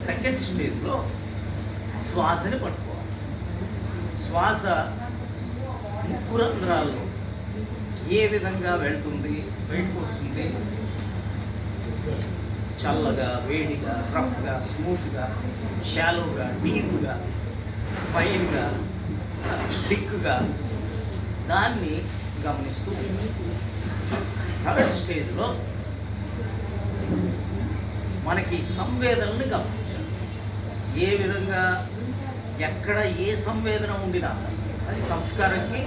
Second స్టేజ్లో శ్వాసని పట్టుకోవాలి. శ్వాస ముక్కు రంధ్రాల్లో ఏ విధంగా వెళ్తుంది, బయటకు వస్తుంది, చల్లగా, వేడిగా, రఫ్గా, స్మూత్గా, షాలోగా, డీప్గా, ఫైన్గా, థిక్గా, దాన్ని గమనిస్తూ థర్డ్ స్టేజ్లో మనకి సంవేదనని గమనించాలి. ఏ విధంగా ఎక్కడ ఏ సంవేదన ఉండినా అది సంస్కారానికి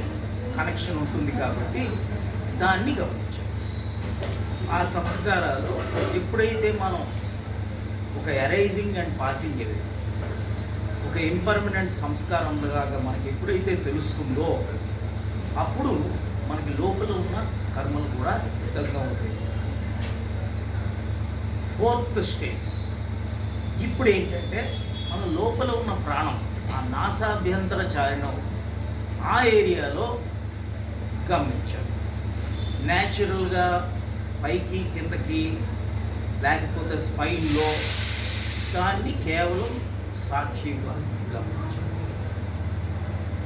కనెక్షన్ ఉంటుంది కాబట్టి దాన్ని గమనించాలి. ఆ సంస్కారాలు ఎప్పుడైతే మనం ఒక ఎరైజింగ్ అండ్ పాసింగ్ ఏది ఒక ఇంపర్మనెంట్ సంస్కారంగా మనకి ఎప్పుడైతే తెలుస్తుందో అప్పుడు మనకి లోపల ఉన్న కర్మలు కూడా విధంగా ఉంటాయి. ఫోర్త్ స్టేజ్ ఇప్పుడు ఏంటంటే మన లోపల ఉన్న ప్రాణం ఆ నాసాభ్యంతర చారణం ఆ ఏరియాలో గమనించాలి. న్యాచురల్గా పైకి కిందకి లేకపోతే స్పైన్లో దాన్ని కేవలం సాక్షిగా గమనించాలి.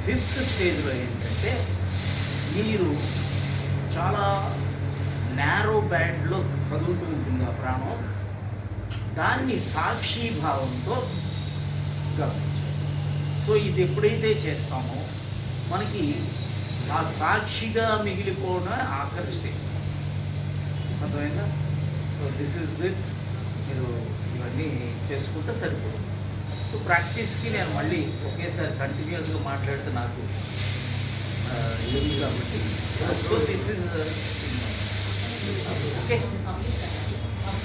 ఫిఫ్త్ స్టేజ్లో ఏంటంటే మీరు చాలా నేరో బ్యాండ్లో కదులుతూ ఉంటుంది ఆ ప్రాణం, దాన్ని సాక్షిభావంతో గమనించాలి. సో ఇది ఎప్పుడైతే చేస్తామో మనకి ఆ సాక్షిగా మిగిలిపోవడం ఆఖరి స్టేజ్. అర్థమైందా? So this is it. మీరు ఇవన్నీ చేసుకుంటే సరిపోతుంది. సో ప్రాక్టీస్కి నేను మళ్ళీ ఒకేసారి కంటిన్యూస్గా మాట్లాడితే నాకు లేదు కాబట్టి సో దిస్ ఇస్ ఓకే.